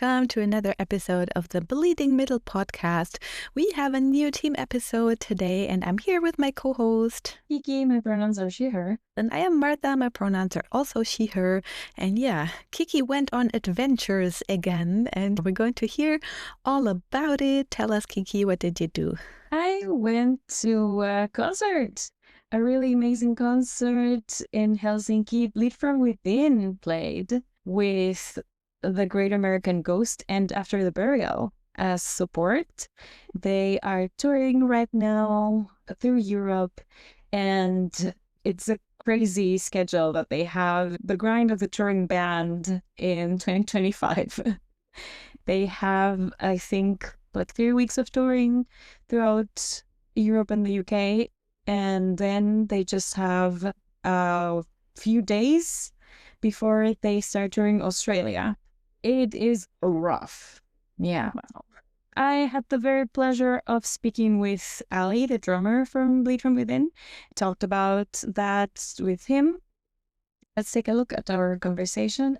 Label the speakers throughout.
Speaker 1: welcome to another episode of the Bleeding Middle podcast. We have a new team episode today, and I'm here with my co-host
Speaker 2: Kiki, my pronouns are she, her.
Speaker 1: And I am Martha, my pronouns are also she, her. And yeah, Kiki went on adventures again, and we're going to hear all about it. Tell us, Kiki, what did you do?
Speaker 2: I went to a concert, a really amazing concert in Helsinki. Bleed From Within played with the Great American Ghost and After the Burial as support. They are touring right now through Europe, and it's a crazy schedule that they have. The grind of the touring band in 2025. They have, I think, 3 weeks of touring throughout Europe and the UK, and then they just have a few days before they start touring Australia. It is rough. Yeah. Wow. I had the very pleasure of speaking with Ali, the drummer from Bleed From Within. Talked about that with him. Let's take a look at our conversation.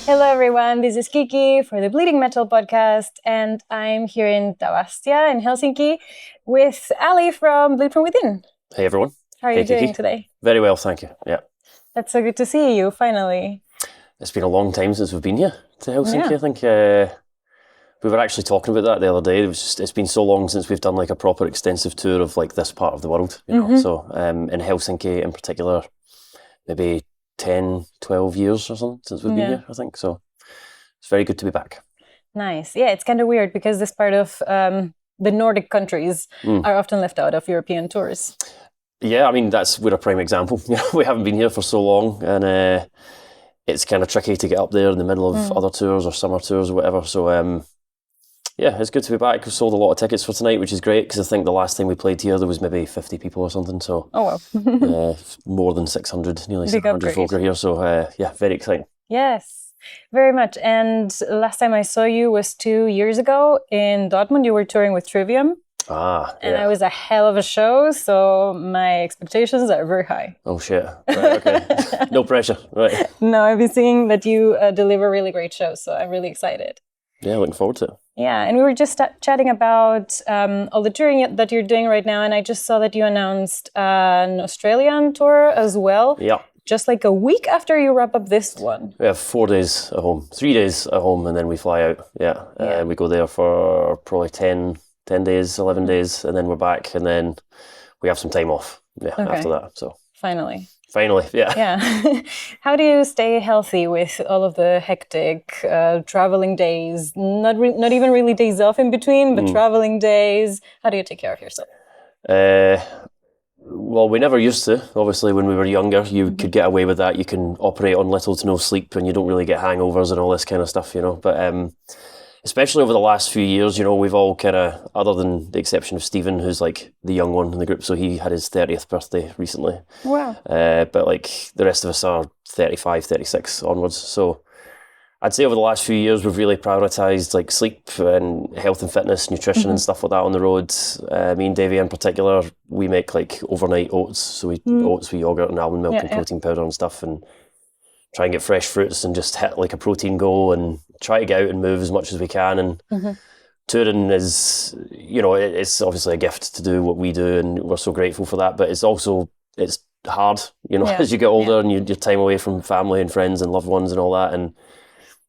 Speaker 3: Hello everyone, this is Kiki for the Bleeding Metal podcast, and I'm here in Tavastia in Helsinki with Ali from Bleed From Within.
Speaker 4: Hey everyone.
Speaker 3: How are you doing today?
Speaker 4: Very well, thank you. Yeah.
Speaker 3: That's so good to see you, finally.
Speaker 4: It's been a long time since we've been here to Helsinki.
Speaker 3: Yeah.
Speaker 4: I think we were actually talking about that the other day. It's been so long since we've done like a proper extensive tour of like this part of the world, you know. So in Helsinki in particular, maybe 10, 12 years or something since we've been here, I think. So it's very good to be back.
Speaker 3: Nice. Yeah, it's kind of weird because this part of the Nordic countries are often left out of European tours.
Speaker 4: Yeah, I mean, we're a prime example. You know, we haven't been here for so long, and it's kind of tricky to get up there in the middle of other tours or summer tours or whatever. So yeah, it's good to be back. We sold a lot of tickets for tonight, which is great because I think the last time we played here there was maybe 50 people or something. So more than 600, nearly 700 folk are here. So yeah, very exciting.
Speaker 3: Yes, very much. And last time I saw you was 2 years ago in Dortmund. You were touring with Trivium. And it was a hell of a show, so my expectations are very high.
Speaker 4: Oh shit! Right, okay. No pressure, right?
Speaker 3: No, I've been seeing that you deliver really great shows, so I'm really excited.
Speaker 4: Yeah, looking forward to it.
Speaker 3: Yeah, and we were just chatting about all the touring that you're doing right now, and I just saw that you announced an Australian tour as well.
Speaker 4: Yeah.
Speaker 3: Just like a week after you wrap up this one.
Speaker 4: We have 4 days at home, 3 days at home, and then we fly out. Yeah. We go there for probably 10 days, 11 days, and then we're back, and then we have some time off after that. So Finally, yeah.
Speaker 3: Yeah. How do you stay healthy with all of the hectic traveling days? Not even really days off in between, but traveling days. How do you take care of yourself?
Speaker 4: Well, we never used to. Obviously, when we were younger, you could get away with that. You can operate on little to no sleep, and you don't really get hangovers and all this kind of stuff, you know. But especially over the last few years, you know, we've all kind of, other than the exception of Stephen, who's like the young one in the group, so he had his 30th birthday recently.
Speaker 3: Wow.
Speaker 4: But like the rest of us are 35, 36 onwards. So I'd say over the last few years, we've really prioritised like sleep and health and fitness, nutrition and stuff like that on the road. Me and Davey in particular, we make like overnight oats. So we oats with yogurt and almond milk and protein powder and stuff, and try and get fresh fruits and just hit like a protein goal and try to get out and move as much as we can. And touring is, you know, it's obviously a gift to do what we do, and we're so grateful for that. But it's hard, you know, as you get older and your time away from family and friends and loved ones and all that. And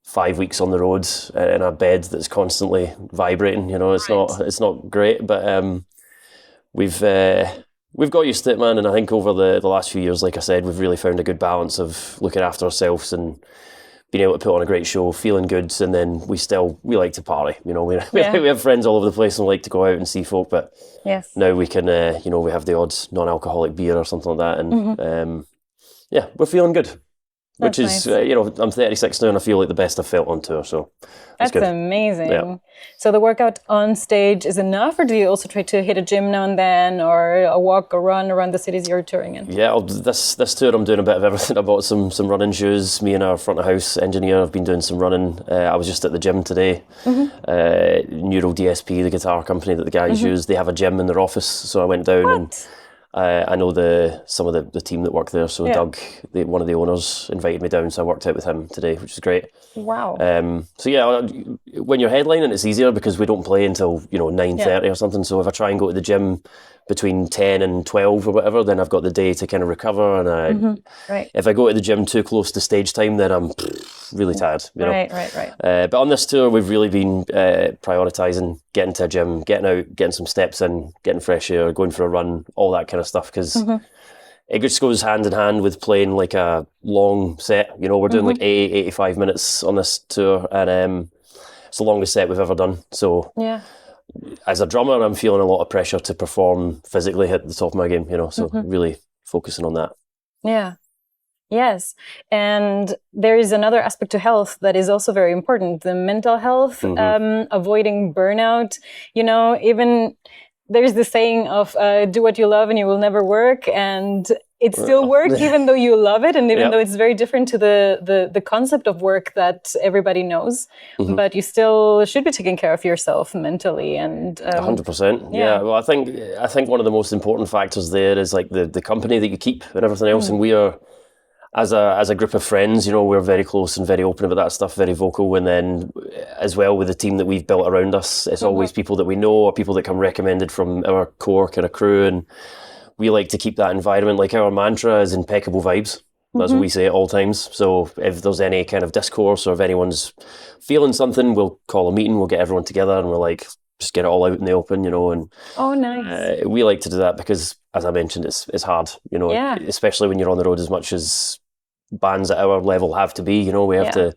Speaker 4: 5 weeks on the road in a bed that's constantly vibrating, you know, it's not great. But we've got used to it, man, and I think over the last few years, like I said, we've really found a good balance of looking after ourselves and being able to put on a great show, feeling good, and then we like to party, you know. We have friends all over the place and like to go out and see folk, but now we can, you know, we have the odd non-alcoholic beer or something like that, and yeah, we're feeling good. Which is,
Speaker 3: nice.
Speaker 4: You know, I'm 36 now and I feel like the best I've felt on tour, so
Speaker 3: that's
Speaker 4: good.
Speaker 3: Amazing.
Speaker 4: Yeah.
Speaker 3: So the workout on stage is enough, or do you also try to hit a gym now and then, or a walk or run around the cities you're touring in? Yeah,
Speaker 4: this tour I'm doing a bit of everything. I bought some running shoes. Me and our front of house engineer have been doing some running. I was just at the gym today. Neuro DSP, the guitar company that the guys use, they have a gym in their office, so I went down and I know some of the team that work there. So Doug, one of the owners, invited me down, so I worked out with him today, which is great.
Speaker 3: Wow.
Speaker 4: So yeah, when you're headlining, it's easier because we don't play until 9:30 or something. So if I try and go to the gym between 10 and 12 or whatever, then I've got the day to kind of recover. And if I go to the gym too close to stage time, then I'm really tired.
Speaker 3: Right.
Speaker 4: But on this tour, we've really been prioritising getting to a gym, getting out, getting some steps in, getting fresh air, going for a run, all that kind of stuff, because it just goes hand in hand with playing like a long set. We're doing like 85 minutes on this tour, and it's the longest set we've ever done. So as a drummer, I'm feeling a lot of pressure to perform physically at the top of my game, so really focusing on that.
Speaker 3: Yeah. Yes. And there is another aspect to health that is also very important, the mental health, avoiding burnout. Even there's the saying of do what you love and you will never work. And it still works even though you love it, and even though it's very different to the concept of work that everybody knows. But you still should be taking care of yourself mentally. And
Speaker 4: 100%. Yeah. Well, I think one of the most important factors there is like the company that you keep and everything else. And we are, as a group of friends, we're very close and very open about that stuff, very vocal. And then as well with the team that we've built around us, it's always people that we know or people that come recommended from our core kind of crew. And we like to keep that environment. Like our mantra is impeccable vibes. That's what we say at all times. So if there's any kind of discourse or if anyone's feeling something, we'll call a meeting, we'll get everyone together and we're like, just get it all out in the open, and
Speaker 3: oh, nice.
Speaker 4: We like to do that because, as I mentioned, it's hard, especially when you're on the road as much as bands at our level have to be. We have to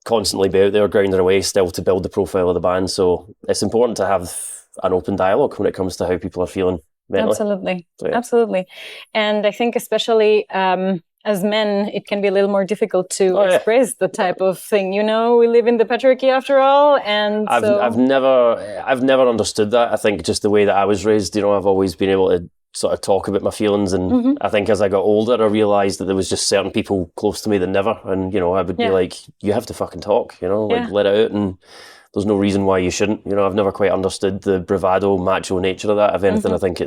Speaker 4: constantly be out there grinding away still to build the profile of the band. So it's important to have an open dialogue when it comes to how people are feeling mentally.
Speaker 3: Absolutely.
Speaker 4: So,
Speaker 3: Absolutely. And I think especially as men, it can be a little more difficult to express the type of thing. We live in the patriarchy after all, and
Speaker 4: I've never understood that. I think just the way that I was raised, I've always been able to sort of talk about my feelings, and I think as I got older, I realised that there was just certain people close to me that never, and I would be like, you have to fucking talk, let it out, and there's no reason why you shouldn't. I've never quite understood the bravado, macho nature of that. If anything, I think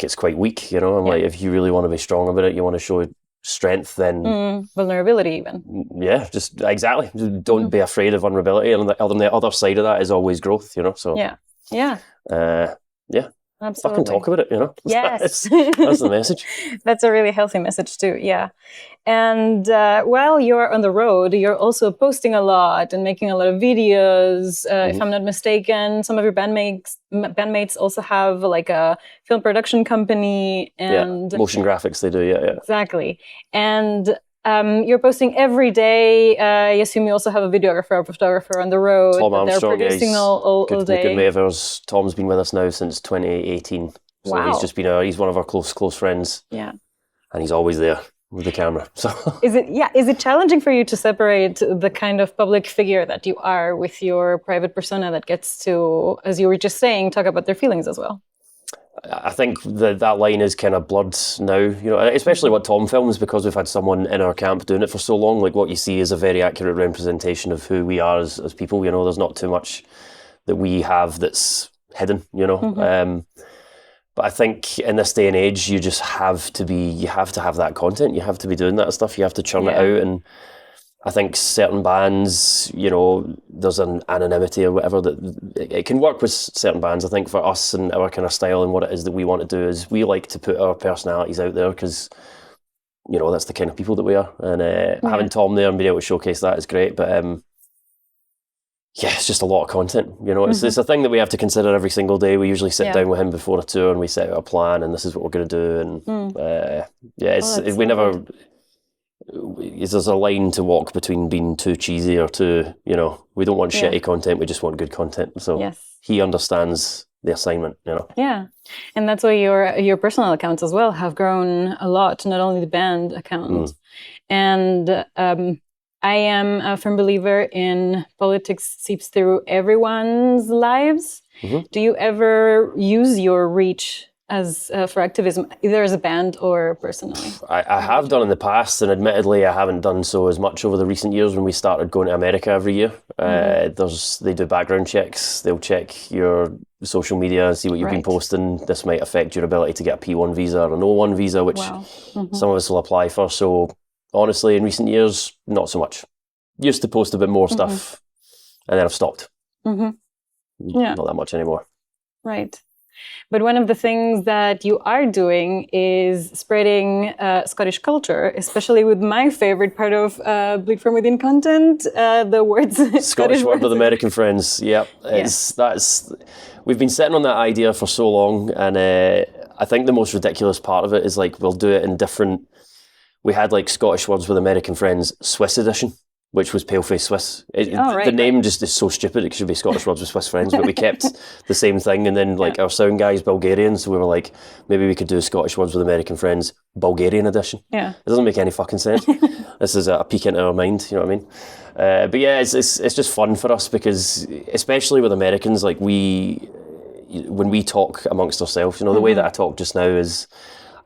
Speaker 4: it's quite weak, I'm like, if you really want to be strong about it, you want to show strength, then
Speaker 3: vulnerability even.
Speaker 4: Yeah, just exactly. Don't be afraid of vulnerability, and the other side of that is always growth, so
Speaker 3: Absolutely.
Speaker 4: Fucking talk about it,
Speaker 3: Yes.
Speaker 4: That's the message.
Speaker 3: That's a really healthy message too, yeah. And while you're on the road, you're also posting a lot and making a lot of videos. If I'm not mistaken, some of your bandmates also have like a film production company. And
Speaker 4: motion graphics they do, yeah.
Speaker 3: Exactly. And you're posting every day. I assume you also have a videographer or photographer on the road.
Speaker 4: Tom Armstrong,
Speaker 3: they're producing all day.
Speaker 4: Good mate of ours. Tom's been with us now since 2018. So he's just been he's one of our close friends.
Speaker 3: Yeah.
Speaker 4: And he's always there with the camera. So
Speaker 3: is it challenging for you to separate the kind of public figure that you are with your private persona that gets to, as you were just saying, talk about their feelings as well?
Speaker 4: I think that line is kind of blurred now, especially what Tom films, because we've had someone in our camp doing it for so long. Like what you see is a very accurate representation of who we are as people. There's not too much that we have that's hidden, But I think in this day and age, you just have to have that content. You have to be doing that stuff. You have to churn it out. And I think certain bands, there's an anonymity or whatever that it can work with certain bands. I think for us and our kind of style and what it is that we want to do is we like to put our personalities out there because, that's the kind of people that we are. And having Tom there and being able to showcase that is great. But it's just a lot of content. It's a thing that we have to consider every single day. We usually sit down with him before a tour and we set out a plan and this is what we're going to do. And we never... There's a line to walk between being too cheesy or too, we don't want shitty content, we just want good content. So he understands the assignment,
Speaker 3: Yeah. And that's why your personal accounts as well have grown a lot, not only the band account. And I am a firm believer in politics seeps through everyone's lives. Do you ever use your reach as for activism, either as a band or personally?
Speaker 4: I have done in the past, and admittedly I haven't done so as much over the recent years. When we started going to America every year, they do background checks. They'll check your social media and see what you've been posting. This might affect your ability to get a P1 visa or an O1 visa, which some of us will apply for. So honestly, in recent years, not so much. Used to post a bit more stuff, and then I've stopped. Not that much anymore.
Speaker 3: Right. But one of the things that you are doing is spreading Scottish culture, especially with my favorite part of Bleed From Within content, the words.
Speaker 4: Scottish word with American friends. Yep. We've been sitting on that idea for so long, and I think the most ridiculous part of it is like we'll do it in different. We had like Scottish words with American friends, Swiss edition, which was Paleface Swiss. The name just is so stupid. It should be Scottish words with Swiss friends, but we kept the same thing. And then like our sound guy's Bulgarian, so we were like, maybe we could do Scottish words with American friends, Bulgarian edition. Yeah, it doesn't make any fucking sense. This is a peek into our mind, you know what I mean? But yeah, it's just fun for us because, especially with Americans, like when we talk amongst ourselves, you know, the way that I talk just now is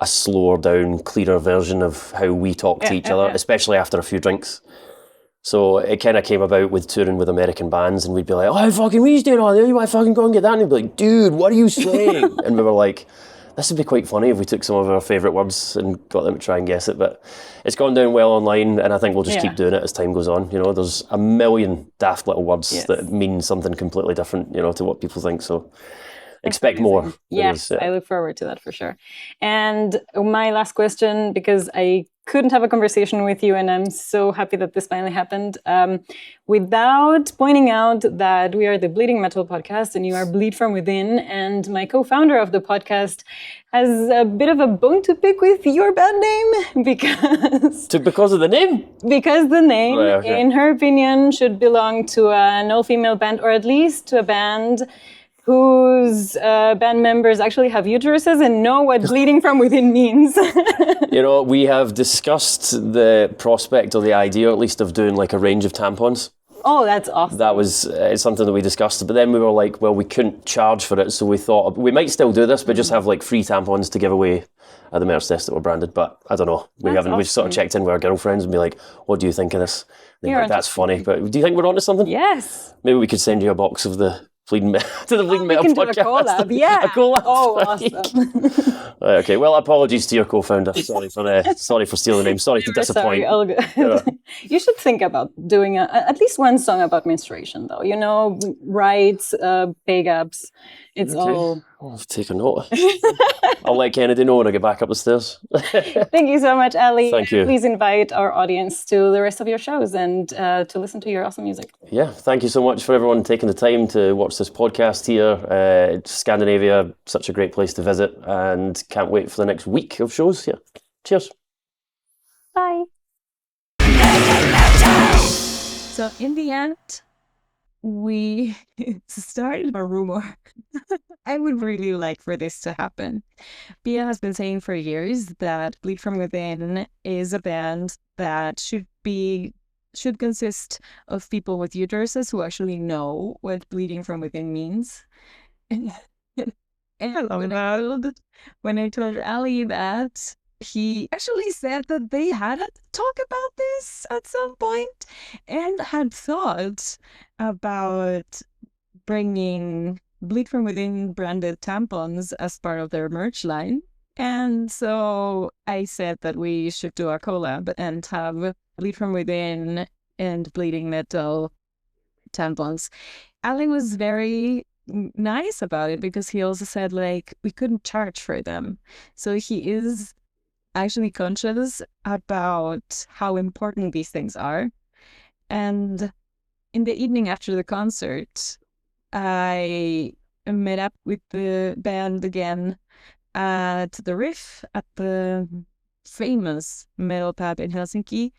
Speaker 4: a slower down, clearer version of how we talk to each other, especially after a few drinks. So it kind of came about with touring with American bands, and we'd be like, "Oh, fucking, what are you doing on there? You might fucking go and get that." And he'd be like, "Dude, what are you saying?" And we were like, "This would be quite funny if we took some of our favourite words and got them to try and guess it." But it's gone down well online, and I think we'll just keep doing it as time goes on. You know, there's a million daft little words that mean something completely different, you know, to what people think. So expect more.
Speaker 3: Yes, I look forward to that for sure. And my last question, because I couldn't have a conversation with you, and I'm so happy that this finally happened, without pointing out that we are the Bleeding Metal podcast and you are Bleed From Within, and my co-founder of the podcast has a bit of a bone to pick with your band name
Speaker 4: because of the name?
Speaker 3: Because the name, in her opinion, should belong to an all-female band, or at least to a band whose band members actually have uteruses and know what bleeding from within means.
Speaker 4: You know, we have discussed the prospect, or the idea at least, of doing like a range of tampons.
Speaker 3: Oh, that's awesome.
Speaker 4: That was something that we discussed, but then we were like, well, we couldn't charge for it, so we thought we might still do this, but just have like free tampons to give away at the merch test that were branded. But I don't know, we've sort of checked in with our girlfriends and be like, what do you think of this? Like, that's funny, but do you think we're onto something?
Speaker 3: Yes.
Speaker 4: Maybe we could send you a box of the Bleeding Metal podcast.
Speaker 3: We can do a collab, yeah.
Speaker 4: A collab.
Speaker 3: Oh, awesome.
Speaker 4: Right, okay, well, apologies to your co-founder. Sorry for stealing the name. Sorry to disappoint.
Speaker 3: You should think about doing at least one song about menstruation, though. You know, rights, pay gaps. It's all...
Speaker 4: I'll take a note. I'll let Kennedy know when I get back up the stairs.
Speaker 3: Thank you so much, Ali.
Speaker 4: Thank you.
Speaker 3: Please invite our audience to the rest of your shows and to listen to your awesome music.
Speaker 4: Yeah, thank you so much for everyone taking the time to watch this podcast here. Scandinavia, such a great place to visit, and can't wait for the next week of shows. Yeah, cheers.
Speaker 3: Bye.
Speaker 2: So in the end, we started a rumor. I would really like for this to happen. Pia has been saying for years that Bleed From Within is a band that should consist of people with uteruses who actually know what bleeding from within means. And when I told Ali that, he actually said that they had to talk about this at some point and had thought about bringing Bleed From Within branded tampons as part of their merch line. And so I said that we should do a collab and have Bleed From Within and Bleeding Metal tampons. Ali was very nice about it because he also said, like, we couldn't charge for them. So he is actually conscious about how important these things are. And in the evening after the concert, I met up with the band again at the Riff, at the famous metal pub in Helsinki.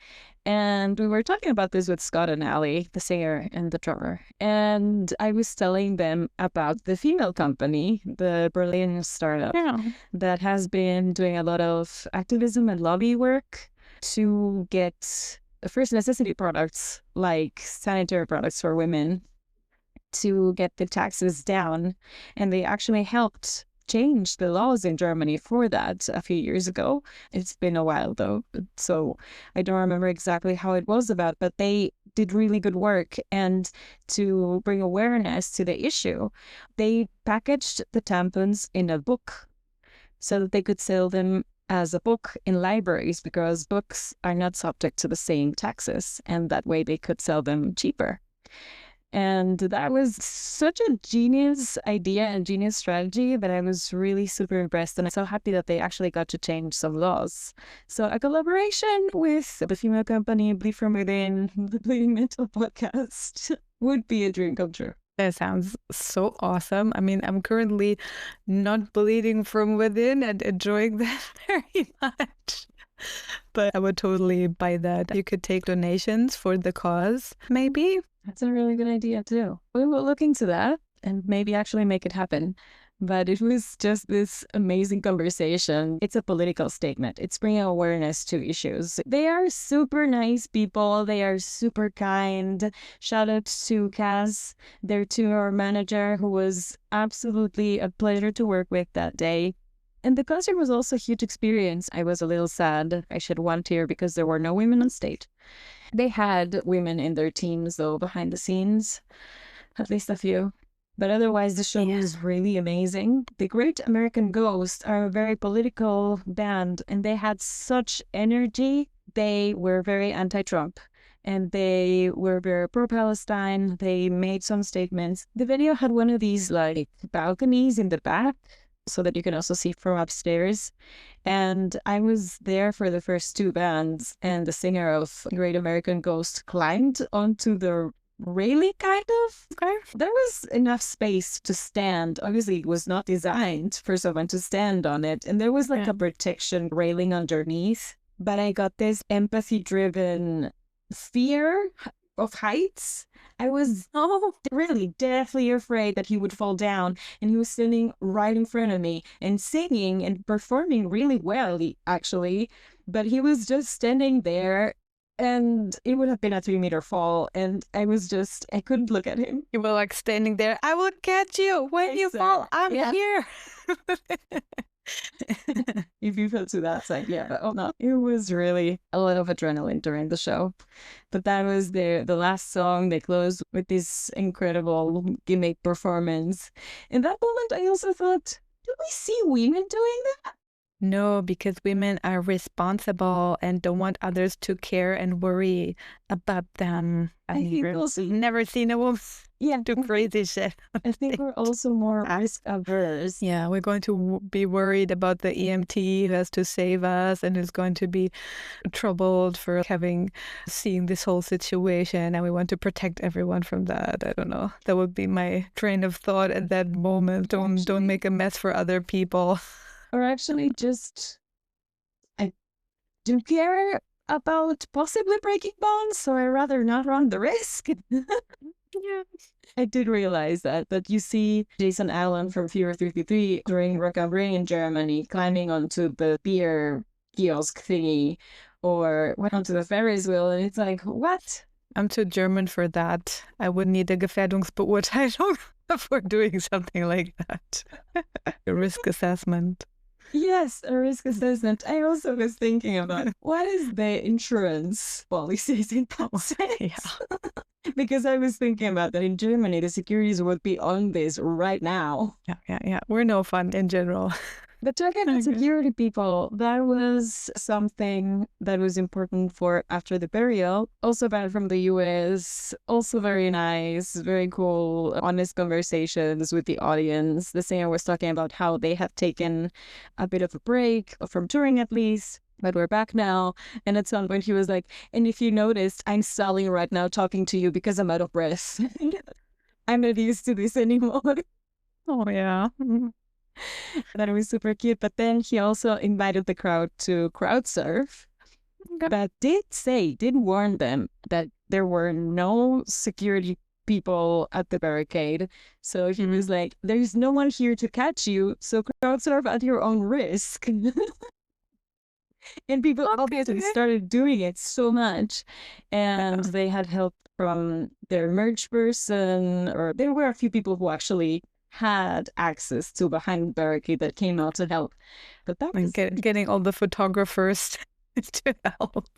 Speaker 2: And we were talking about this with Scott and Ali, the singer and the drummer. And I was telling them about the female company, the Berlin startup, that has been doing a lot of activism and lobby work to get first necessity products like sanitary products for women to get the taxes down. And they actually helped changed the laws in Germany for that a few years ago. It's been a while though, so I don't remember exactly how it was about, but they did really good work. And to bring awareness to the issue, they packaged the tampons in a book so that they could sell them as a book in libraries, because books are not subject to the same taxes, and that way they could sell them cheaper. And that was such a genius idea and genius strategy that I was really super impressed. And I'm so happy that they actually got to change some laws. So a collaboration with the female company Bleed From Within, the Bleeding Mental podcast, would be a dream come true.
Speaker 1: That sounds so awesome. I mean, I'm currently not bleeding from within and enjoying that very much. But I would totally buy that. You could take donations for the cause, maybe.
Speaker 2: That's a really good idea too. We will look into that and maybe actually make it happen. But it was just this amazing conversation. It's a political statement. It's bringing awareness to issues. They are super nice people. They are super kind. Shout out to Kaz, their tour manager, who was absolutely a pleasure to work with that day. And the concert was also a huge experience. I was a little sad. I shed one tear because there were no women on stage. They had women in their teams, though, behind the scenes, at least a few. But otherwise, the show was really amazing. The Great American Ghost are a very political band, and they had such energy. They were very anti-Trump, and they were very pro-Palestine. They made some statements. The video had one of these like balconies in the back, so that you can also see from upstairs. And I was there for the first two bands, and the singer of Great American Ghost climbed onto the railing, kind of. Okay. There was enough space to stand. Obviously, it was not designed for someone to stand on it. And there was like a protection railing underneath. But I got this empathy-driven fear of heights. I was really deathly afraid that he would fall down, and he was standing right in front of me and singing and performing really well, actually, but he was just standing there, and it would have been a 3-meter fall, and I couldn't look at him.
Speaker 1: You were like standing there, I will catch you when you fall, I'm here.
Speaker 2: If you fell to that side, but no, it was really a lot of adrenaline during the show. But that was the last song. They closed with this incredible gimmick performance. In that moment, I also thought, do we see women doing that?
Speaker 1: No, because women are responsible and don't want others to care and worry about them. I've never seen a woman do crazy shit.
Speaker 2: I think we're also more risk averse.
Speaker 1: Yeah, we're going to be worried about the EMT who has to save us and is going to be troubled for seen this whole situation, and we want to protect everyone from that. I don't know. That would be my train of thought at that moment. Don't make a mess for other people.
Speaker 2: Or actually just, I do care about possibly breaking bones, so I'd rather not run the risk.
Speaker 1: Yeah.
Speaker 2: I did realize that you see Jason Allen from Fever 333 during Rock am Ring in Germany climbing onto the beer kiosk thingy, or went onto the Ferris wheel, and it's like, what?
Speaker 1: I'm too German for that. I would need a Gefährdungsbeurteilung for doing something like that. A risk assessment.
Speaker 2: Yes, a risk assessment. I also was thinking about what is the insurance policies in that sense? Because I was thinking about that in Germany, the securities would be on this right now.
Speaker 1: Yeah. We're no fun in general.
Speaker 2: But talking about security people, that was something that was important for after the burial. Also back from the US, also very nice, very cool, honest conversations with the audience. The singer was talking about how they have taken a bit of a break from touring at least, but we're back now. And at some point he was like, and if you noticed, I'm stalling right now talking to you because I'm out of breath. I'm not used to this anymore.
Speaker 1: Oh, yeah.
Speaker 2: That was super cute. But then he also invited the crowd to crowd surf, but did warn them that there were no security people at the barricade. So he was like, there's no one here to catch you, so crowd surf at your own risk. And people obviously started doing it so much, and they had help from their merch person, or there were a few people who actually had access to behind barricade that came out to help. But that was
Speaker 1: getting all the photographers to help.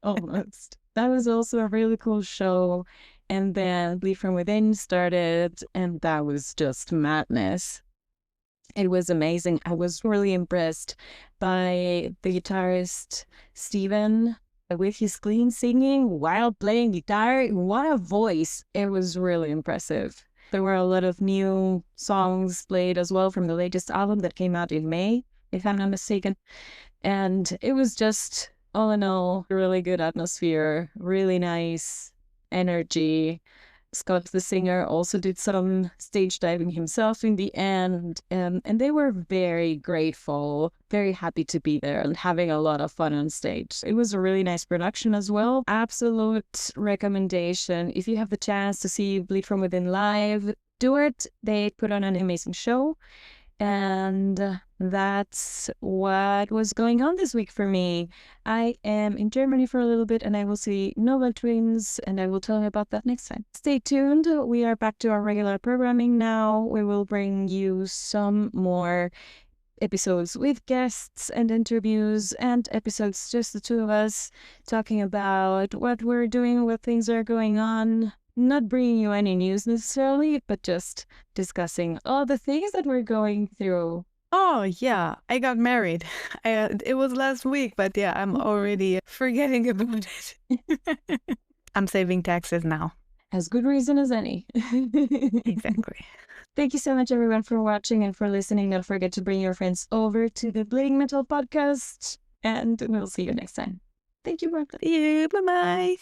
Speaker 2: Almost. That was also a really cool show. And then Bleed From Within started, and that was just madness. It was amazing. I was really impressed by the guitarist Steven with his clean singing while playing guitar. What a voice. It was really impressive. There were a lot of new songs played as well from the latest album that came out in May, if I'm not mistaken. And it was just, all in all, a really good atmosphere, really nice energy. Scott, the singer, also did some stage diving himself in the end, and they were very grateful, very happy to be there and having a lot of fun on stage. It was a really nice production as well. Absolute recommendation. If you have the chance to see Bleed From Within live, do it. They put on an amazing show. And that's what was going on this week for me. I am in Germany for a little bit, and I will see Nova Twins, and I will tell you about that next time. Stay tuned. We are back to our regular programming now. We will bring you some more episodes with guests and interviews, and episodes just the two of us talking about what we're doing, what things are going on. Not bringing you any news necessarily, but just discussing all the things that we're going through.
Speaker 1: Oh, yeah. I got married. It was last week, but yeah, I'm already forgetting about it. I'm saving taxes now.
Speaker 2: As good reason as any.
Speaker 1: Exactly.
Speaker 2: Thank you so much, everyone, for watching and for listening. Don't forget to bring your friends over to the Bleeding Metal podcast, and we'll see you next time. Thank you, Martha.
Speaker 1: See you. Bye-bye.